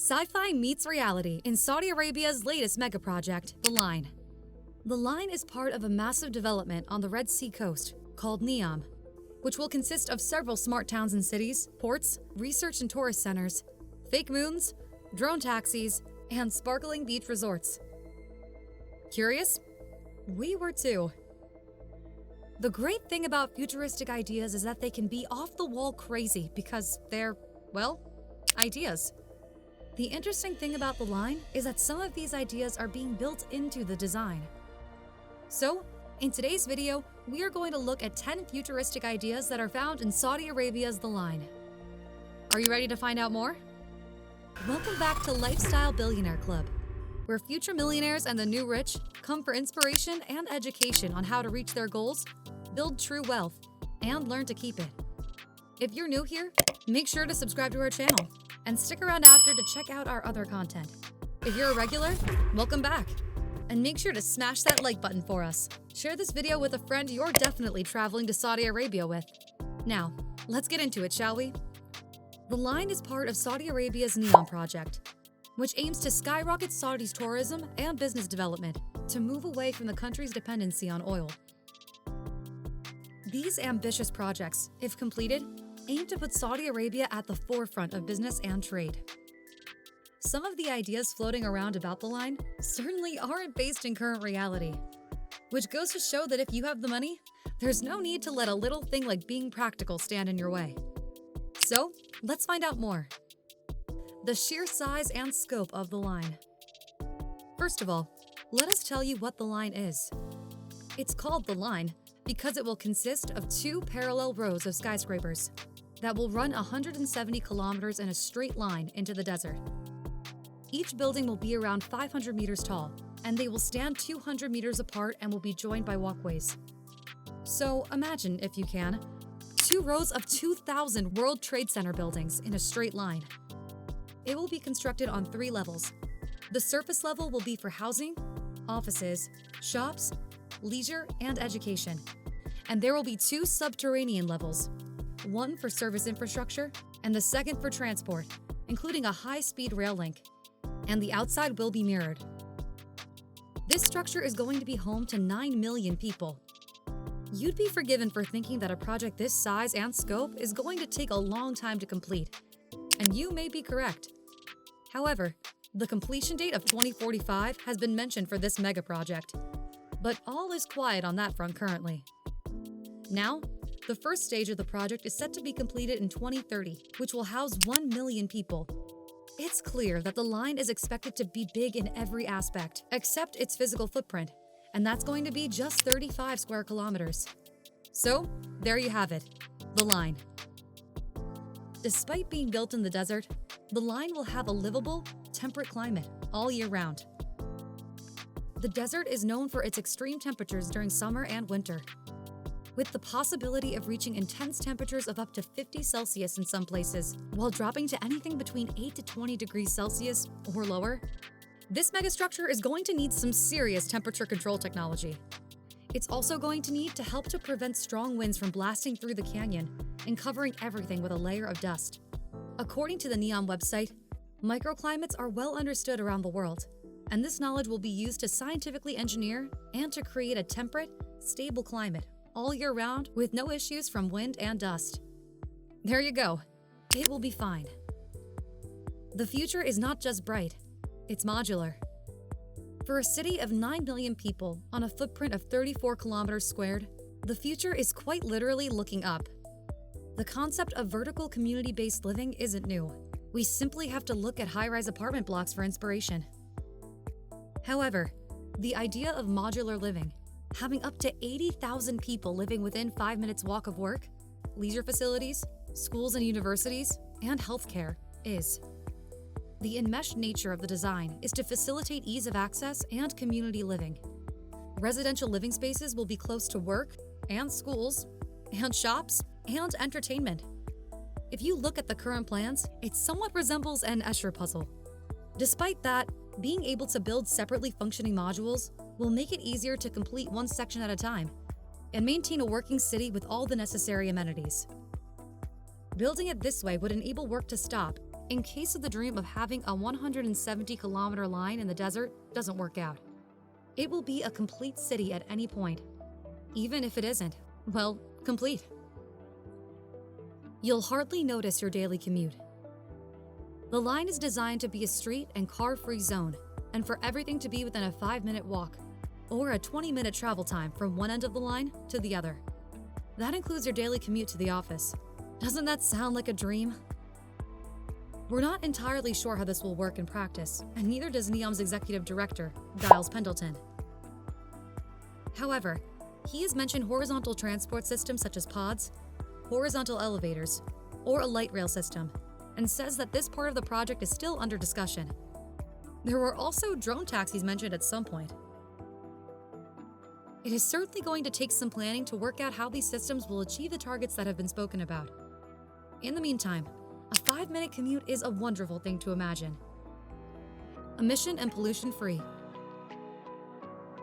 Sci-fi meets reality in Saudi Arabia's latest mega project, The Line. The Line is part of a massive development on the Red Sea coast called Neom, which will consist of several smart towns and cities, ports, research and tourist centers, fake moons, drone taxis, and sparkling beach resorts. Curious? We were too. The great thing about futuristic ideas is that they can be off-the-wall crazy because they're, well, ideas. The interesting thing about The Line is that some of these ideas are being built into the design. So, in today's video, we are going to look at 10 futuristic ideas that are found in Saudi Arabia's The Line. Are you ready to find out more? Welcome back to Lifestyle Billionaire Club, where future millionaires and the new rich come for inspiration and education on how to reach their goals, build true wealth, and learn to keep it. If you're new here, make sure to subscribe to our channel and stick around after to check out our other content. If you're a regular, welcome back. And make sure to smash that like button for us. Share this video with a friend you're definitely traveling to Saudi Arabia with. Now, let's get into it, shall we? The Line is part of Saudi Arabia's Neom project, which aims to skyrocket Saudi's tourism and business development to move away from the country's dependency on oil. These ambitious projects, if completed, aim to put Saudi Arabia at the forefront of business and trade. Some of the ideas floating around about The Line certainly aren't based in current reality, which goes to show that if you have the money, there's no need to let a little thing like being practical stand in your way. So, let's find out more. The sheer size and scope of The Line. First of all, let us tell you what The Line is. It's called The Line because it will consist of 2 parallel rows of skyscrapers that will run 170 kilometers in a straight line into the desert. Each building will be around 500 meters tall, and they will stand 200 meters apart and will be joined by walkways. So imagine, if you can, 2 rows of 2,000 World Trade Center buildings in a straight line. It will be constructed on 3 levels. The surface level will be for housing, offices, shops, leisure, and education. And there will be 2 subterranean levels, one for service infrastructure and the second for transport, including a high-speed rail link. And the outside will be mirrored. This structure is going to be home to 9 million people. You'd be forgiven for thinking that a project this size and scope is going to take a long time to complete. And you may be correct. However, the completion date of 2045 has been mentioned for this mega project. But all is quiet on that front currently. Now, the first stage of the project is set to be completed in 2030, which will house 1 million people. It's clear that The Line is expected to be big in every aspect, except its physical footprint, and that's going to be just 35 square kilometers. So, there you have it, The Line. Despite being built in the desert, The Line will have a livable, temperate climate all year round. The desert is known for its extreme temperatures during summer and winter, with the possibility of reaching intense temperatures of up to 50 Celsius in some places, while dropping to anything between 8 to 20 degrees Celsius or lower. This megastructure is going to need some serious temperature control technology. It's also going to need to help to prevent strong winds from blasting through the canyon and covering everything with a layer of dust. According to the Neom website, microclimates are well understood around the world, and this knowledge will be used to scientifically engineer and to create a temperate, stable climate all year round with no issues from wind and dust. There you go. It will be fine. The future is not just bright, it's modular. For a city of 9 million people on a footprint of 34 kilometers squared, the future is quite literally looking up. The concept of vertical community-based living isn't new. We simply have to look at high-rise apartment blocks for inspiration. However, the idea of modular living, having up to 80,000 people living within 5 minutes walk of work, leisure facilities, schools and universities, and healthcare is. The enmeshed nature of the design is to facilitate ease of access and community living. Residential living spaces will be close to work and schools and shops and entertainment. If you look at the current plans, it somewhat resembles an Escher puzzle. Despite that, being able to build separately functioning modules will make it easier to complete one section at a time and maintain a working city with all the necessary amenities. Building it this way would enable work to stop in case of the dream of having a 170-kilometer line in the desert doesn't work out. It will be a complete city at any point, even if it isn't, well, complete. You'll hardly notice your daily commute. The line is designed to be a street and car-free zone, and for everything to be within a 5-minute walk, or a 20-minute travel time from one end of the line to the other. That includes your daily commute to the office. Doesn't that sound like a dream? We're not entirely sure how this will work in practice, and neither does Neom's executive director, Giles Pendleton. However, he has mentioned horizontal transport systems such as pods, horizontal elevators, or a light rail system, and says that this part of the project is still under discussion. There were also drone taxis mentioned at some point. It is certainly going to take some planning to work out how these systems will achieve the targets that have been spoken about. In the meantime, a 5-minute commute is a wonderful thing to imagine. Emission and pollution-free.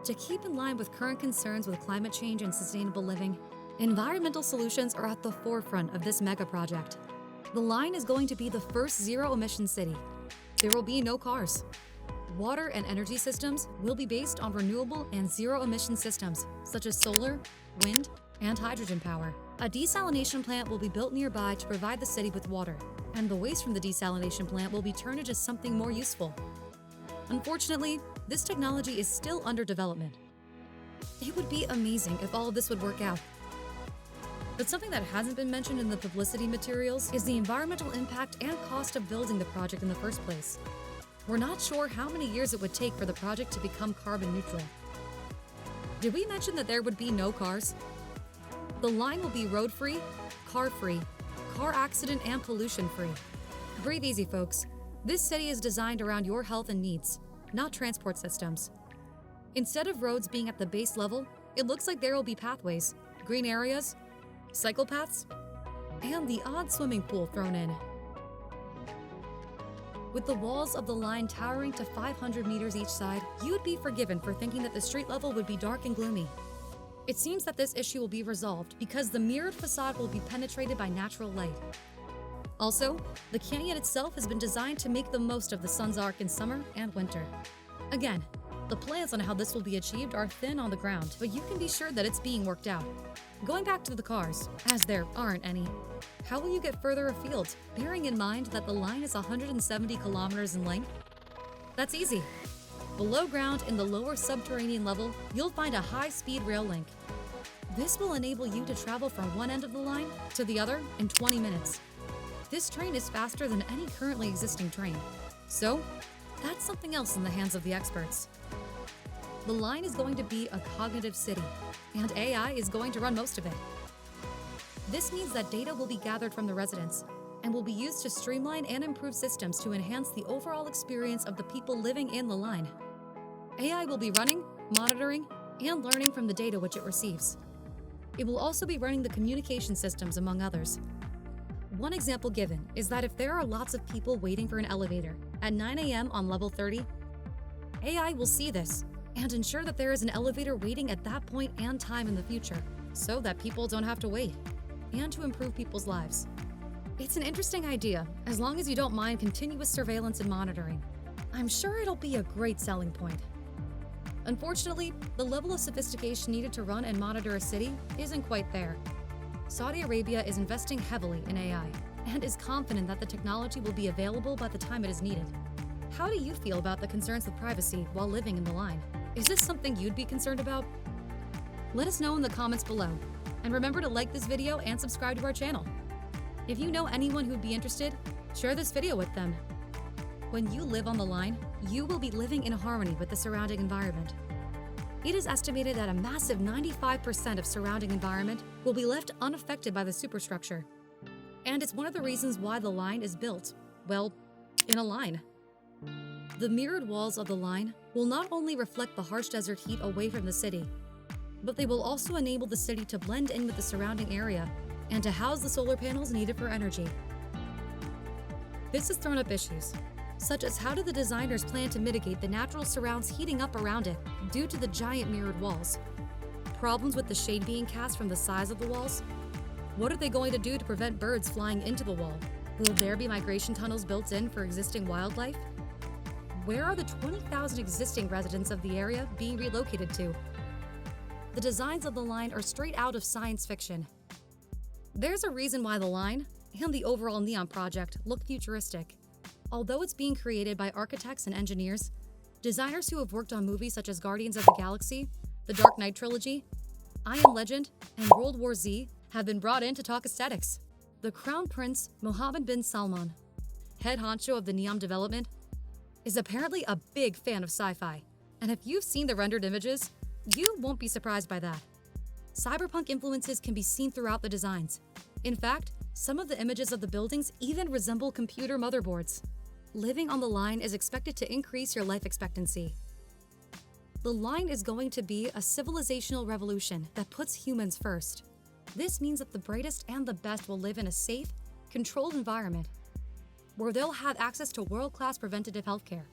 To keep in line with current concerns with climate change and sustainable living, environmental solutions are at the forefront of this mega project. The line is going to be the first zero-emission city. There will be no cars. Water and energy systems will be based on renewable and zero-emission systems, such as solar, wind, and hydrogen power. A desalination plant will be built nearby to provide the city with water, and the waste from the desalination plant will be turned into something more useful. Unfortunately, this technology is still under development. It would be amazing if all of this would work out. But something that hasn't been mentioned in the publicity materials is the environmental impact and cost of building the project in the first place. We're not sure how many years it would take for the project to become carbon neutral. Did we mention that there would be no cars? The line will be road-free, car-free, car accident and pollution-free. Breathe easy, folks. This city is designed around your health and needs, not transport systems. Instead of roads being at the base level, it looks like there will be pathways, green areas, cycle paths, and the odd swimming pool thrown in. With the walls of the line towering to 500 meters each side, you'd be forgiven for thinking that the street level would be dark and gloomy. It seems that this issue will be resolved because the mirrored facade will be penetrated by natural light. Also, the canyon itself has been designed to make the most of the sun's arc in summer and winter. Again, the plans on how this will be achieved are thin on the ground, but you can be sure that it's being worked out. Going back to the cars, as there aren't any, how will you get further afield, bearing in mind that the line is 170 kilometers in length? That's easy. Below ground, in the lower subterranean level, you'll find a high-speed rail link. This will enable you to travel from one end of the line to the other in 20 minutes. This train is faster than any currently existing train. So, that's something else in the hands of the experts. The line is going to be a cognitive city, and AI is going to run most of it. This means that data will be gathered from the residents and will be used to streamline and improve systems to enhance the overall experience of the people living in the line. AI will be running, monitoring, and learning from the data which it receives. It will also be running the communication systems, among others. One example given is that if there are lots of people waiting for an elevator at 9 a.m. on level 30, AI will see this and ensure that there is an elevator waiting at that point and time in the future, so that people don't have to wait, and to improve people's lives. It's an interesting idea, as long as you don't mind continuous surveillance and monitoring. I'm sure it'll be a great selling point. Unfortunately, the level of sophistication needed to run and monitor a city isn't quite there. Saudi Arabia is investing heavily in AI, and is confident that the technology will be available by the time it is needed. How do you feel about the concerns with privacy while living in the line? Is this something you'd be concerned about? Let us know in the comments below, and remember to like this video and subscribe to our channel. If you know anyone who'd be interested, share this video with them. When you live on the line, you will be living in harmony with the surrounding environment. It is estimated that a massive 95% of surrounding environment will be left unaffected by the superstructure. And it's one of the reasons why the line is built, well, in a line. The mirrored walls of the line will not only reflect the harsh desert heat away from the city, but they will also enable the city to blend in with the surrounding area and to house the solar panels needed for energy. This has thrown up issues, such as how do the designers plan to mitigate the natural surrounds heating up around it due to the giant mirrored walls? Problems with the shade being cast from the size of the walls? What are they going to do to prevent birds flying into the wall? Will there be migration tunnels built in for existing wildlife? Where are the 20,000 existing residents of the area being relocated to? The designs of the line are straight out of science fiction. There's a reason why the line and the overall Neom project look futuristic. Although it's being created by architects and engineers, designers who have worked on movies such as Guardians of the Galaxy, the Dark Knight trilogy, I Am Legend, and World War Z have been brought in to talk aesthetics. The Crown Prince Mohammed bin Salman, head honcho of the Neom development, is apparently a big fan of sci-fi. And if you've seen the rendered images, you won't be surprised by that. Cyberpunk influences can be seen throughout the designs. In fact, some of the images of the buildings even resemble computer motherboards. Living on the line is expected to increase your life expectancy. The line is going to be a civilizational revolution that puts humans first. This means that the brightest and the best will live in a safe, controlled environment, where they'll have access to world-class preventative healthcare.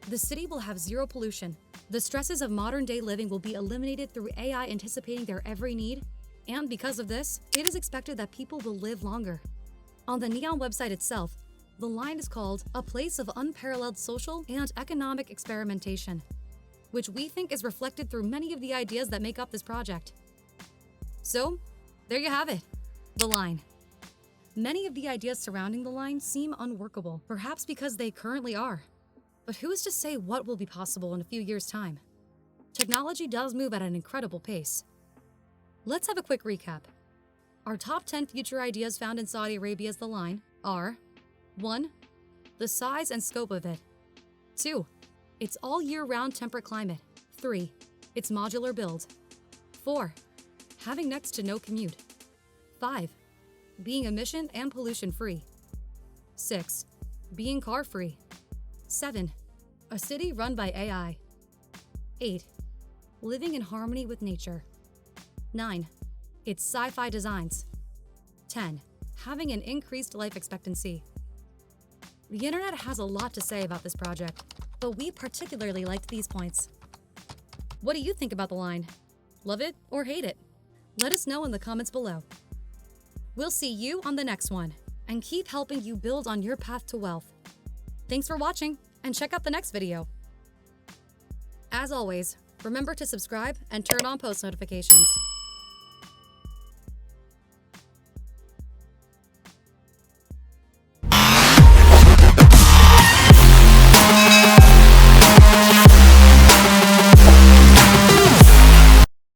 The city will have zero pollution. The stresses of modern-day living will be eliminated through AI anticipating their every need, and because of this, it is expected that people will live longer. On the Neom website itself, the line is called a place of unparalleled social and economic experimentation, which we think is reflected through many of the ideas that make up this project. So, there you have it, the line. Many of the ideas surrounding the line seem unworkable, perhaps because they currently are. But who is to say what will be possible in a few years' time? Technology does move at an incredible pace. Let's have a quick recap. Our top 10 future ideas found in Saudi Arabia's The Line are 1. The size and scope of it. 2. Its all year-round temperate climate. 3. Its modular build. 4. Having next to no commute. 5. Being emission and pollution-free. 6. Being car-free. 7. A city run by AI. 8. Living in harmony with nature. 9. Its sci-fi designs. 10. Having an increased life expectancy. The internet has a lot to say about this project, but we particularly liked these points. What do you think about the line? Love it or hate it? Let us know in the comments below. We'll see you on the next one, and keep helping you build on your path to wealth. Thanks for watching, and check out the next video. As always, remember to subscribe and turn on post notifications.